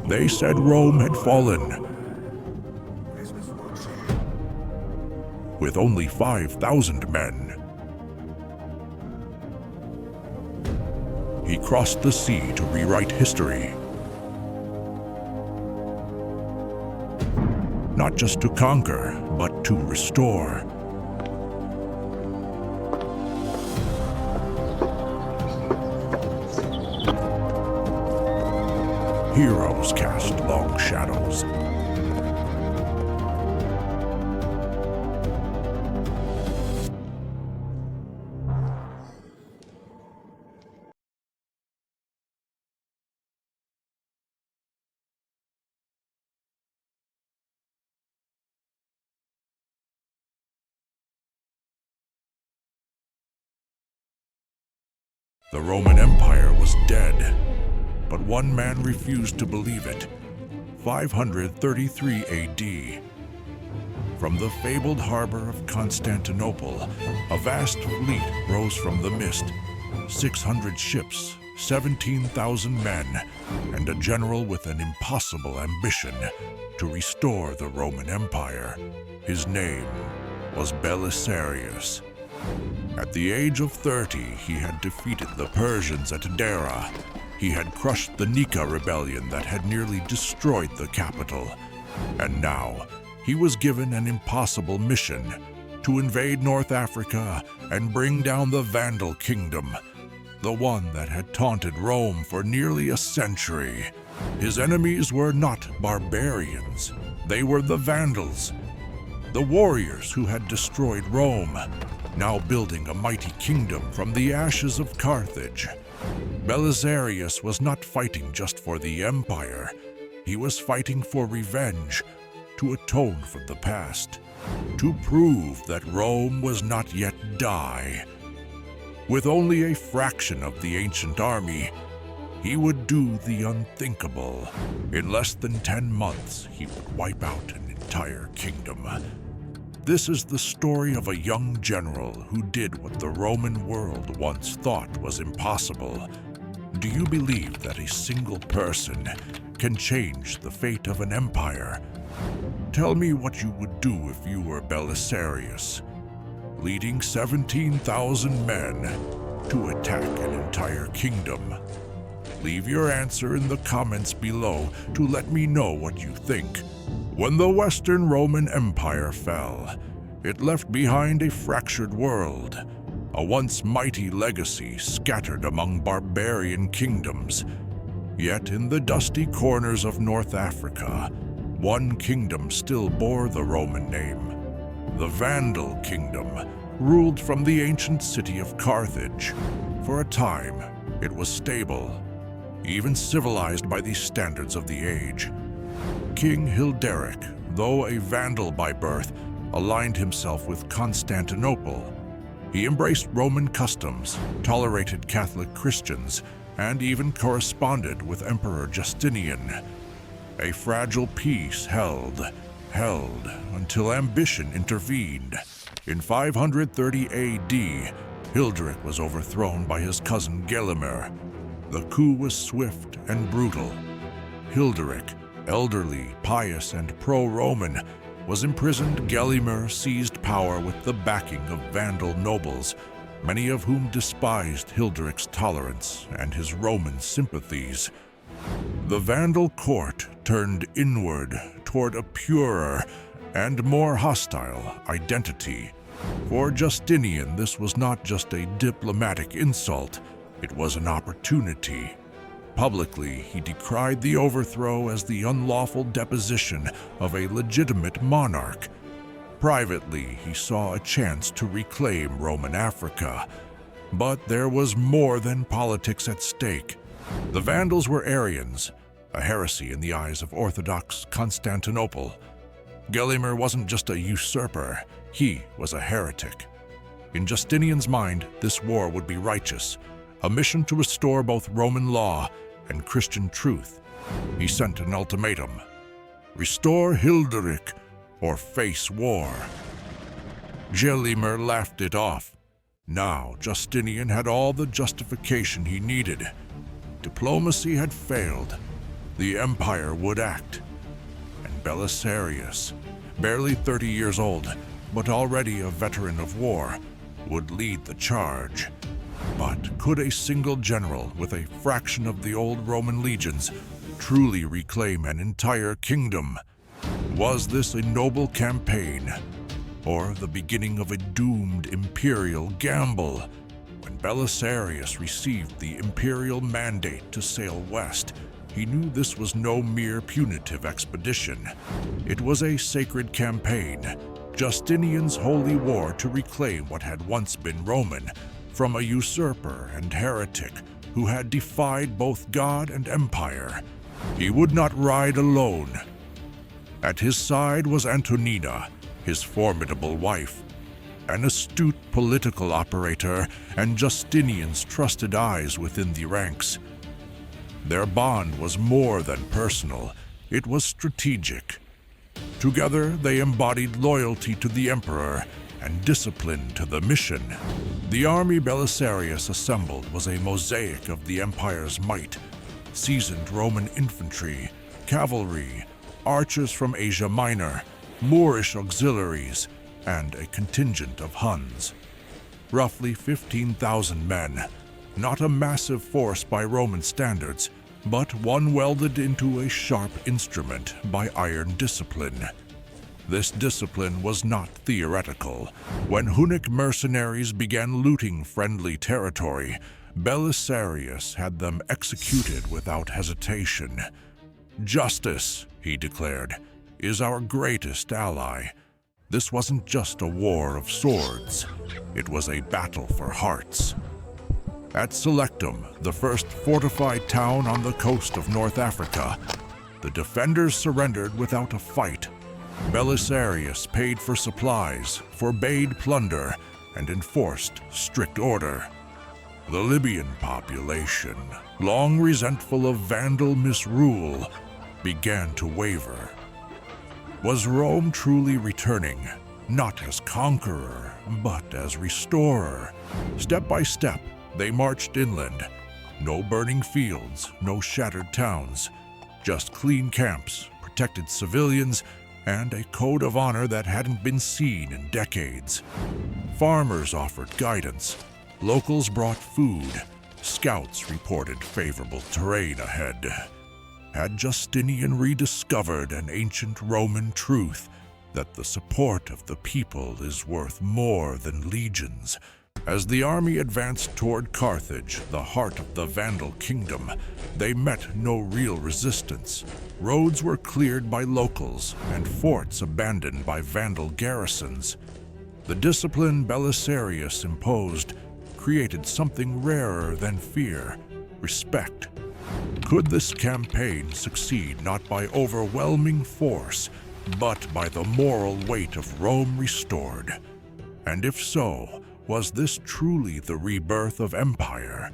They said Rome had fallen. With only 5,000 men. He crossed the sea to rewrite history. Not just to conquer, but to restore. Heroes cast long shadows. The Roman Empire was dead, but one man refused to believe it. 533 AD. From the fabled harbor of Constantinople, a vast fleet rose from the mist. 600 ships, 17,000 men, and a general with an impossible ambition to restore the Roman Empire. His name was Belisarius. At the age of 30, he had defeated the Persians at Dara. He had crushed the Nika rebellion that had nearly destroyed the capital. And now, he was given an impossible mission: to invade North Africa and bring down the Vandal Kingdom, the one that had taunted Rome for nearly a century. His enemies were not barbarians. They were the Vandals, the warriors who had destroyed Rome, now building a mighty kingdom from the ashes of Carthage. Belisarius was not fighting just for the empire. He was fighting for revenge, to atone for the past, to prove that Rome was not yet die. With only a fraction of the ancient army, he would do the unthinkable. In less than 10 months, he would wipe out an entire kingdom. This is the story of a young general who did what the Roman world once thought was impossible. Do you believe that a single person can change the fate of an empire? Tell me what you would do if you were Belisarius, leading 17,000 men to attack an entire kingdom. Leave your answer in the comments below to let me know what you think. When the Western Roman Empire fell, it left behind a fractured world, a once mighty legacy scattered among barbarian kingdoms. Yet in the dusty corners of North Africa, one kingdom still bore the Roman name. The Vandal Kingdom ruled from the ancient city of Carthage. For a time, it was stable, even civilized by the standards of the age. King Hilderic, though a Vandal by birth, aligned himself with Constantinople. He embraced Roman customs, tolerated Catholic Christians, and even corresponded with Emperor Justinian. A fragile peace held until ambition intervened. In 530 AD, Hilderic was overthrown by his cousin Gelimer. The coup was swift and brutal. Hilderic, elderly, pious, and pro-Roman, was imprisoned. Gelimer seized power with the backing of Vandal nobles, many of whom despised Hilderic's tolerance and his Roman sympathies. The Vandal court turned inward toward a purer and more hostile identity. For Justinian, this was not just a diplomatic insult, it was an opportunity. Publicly, he decried the overthrow as the unlawful deposition of a legitimate monarch. Privately, he saw a chance to reclaim Roman Africa. But there was more than politics at stake. The Vandals were Arians, a heresy in the eyes of Orthodox Constantinople. Gelimer wasn't just a usurper, he was a heretic. In Justinian's mind, this war would be righteous, a mission to restore both Roman law and Christian truth. He sent an ultimatum: restore Hilderic or face war. Gelimer laughed it off. Now Justinian had all the justification he needed. Diplomacy had failed. the empire would act. And Belisarius, barely 30 years old, but already a veteran of war, would lead the charge. But could a single general with a fraction of the old Roman legions truly reclaim an entire kingdom? Was this a noble campaign, or the beginning of a doomed imperial gamble? When Belisarius received the imperial mandate to sail west, he knew this was no mere punitive expedition. It was a sacred campaign, Justinian's holy war to reclaim what had once been Roman from a usurper and heretic who had defied both God and empire. He would not ride alone. At his side was Antonina, his formidable wife, an astute political operator and Justinian's trusted eyes within the ranks. Their bond was more than personal, it was strategic. Together, they embodied loyalty to the emperor and discipline to the mission. The army Belisarius assembled was a mosaic of the empire's might: seasoned Roman infantry, cavalry, archers from Asia Minor, Moorish auxiliaries, and a contingent of Huns. Roughly 15,000 men, not a massive force by Roman standards, but one welded into a sharp instrument by iron discipline. This discipline was not theoretical. When Hunnic mercenaries began looting friendly territory, Belisarius had them executed without hesitation. "Justice," he declared, "is our greatest ally." This wasn't just a war of swords, it was a battle for hearts. At Selectum, the first fortified town on the coast of North Africa, the defenders surrendered without a fight. Belisarius paid for supplies, forbade plunder, and enforced strict order. The Libyan population, long resentful of Vandal misrule, began to waver. Was Rome truly returning, not as conqueror, but as restorer? Step by step, they marched inland. No burning fields, no shattered towns, just clean camps, protected civilians, and a code of honor that hadn't been seen in decades. Farmers offered guidance, locals brought food, scouts reported favorable terrain ahead. Had Justinian rediscovered an ancient Roman truth that the support of the people is worth more than legions? As the army advanced toward Carthage, the heart of the Vandal Kingdom, they met no real resistance. Roads were cleared by locals and forts abandoned by Vandal garrisons. The discipline Belisarius imposed created something rarer than fear: respect. Could this campaign succeed not by overwhelming force, but by the moral weight of Rome restored? And if so, was this truly the rebirth of empire,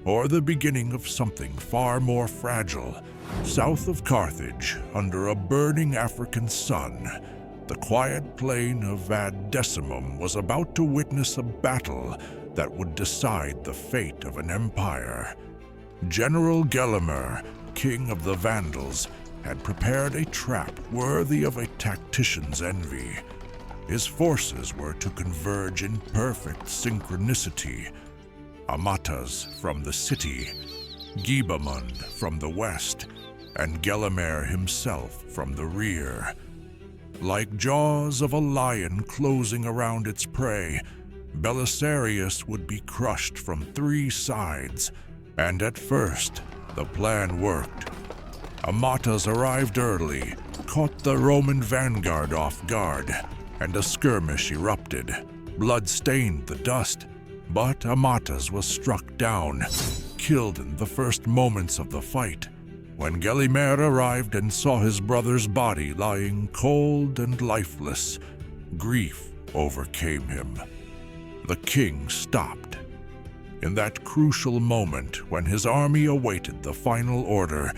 or the beginning of something far more fragile? South of Carthage, under a burning African sun, the quiet plain of Ad Decimum was about to witness a battle that would decide the fate of an empire. General Gelimer, king of the Vandals, had prepared a trap worthy of a tactician's envy. His forces were to converge in perfect synchronicity. Amatas from the city, Gibamund from the west, and Gelimer himself from the rear. Like jaws of a lion closing around its prey, Belisarius would be crushed from three sides. And at first, the plan worked. Amatas arrived early, caught the Roman vanguard off guard, and a skirmish erupted. Blood stained the dust, but Amatas was struck down, killed in the first moments of the fight. When Gelimer arrived and saw his brother's body lying cold and lifeless, grief overcame him. The king stopped. In that crucial moment when his army awaited the final order,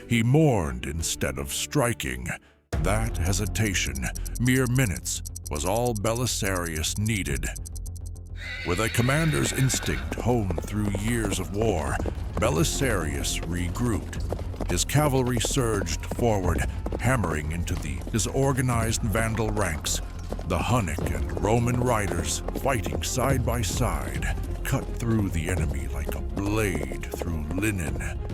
he mourned instead of striking. That hesitation, mere minutes, was all Belisarius needed. With a commander's instinct honed through years of war, Belisarius regrouped. His cavalry surged forward, hammering into the disorganized Vandal ranks. The Hunnic and Roman riders, fighting side by side, cut through the enemy like a blade through linen.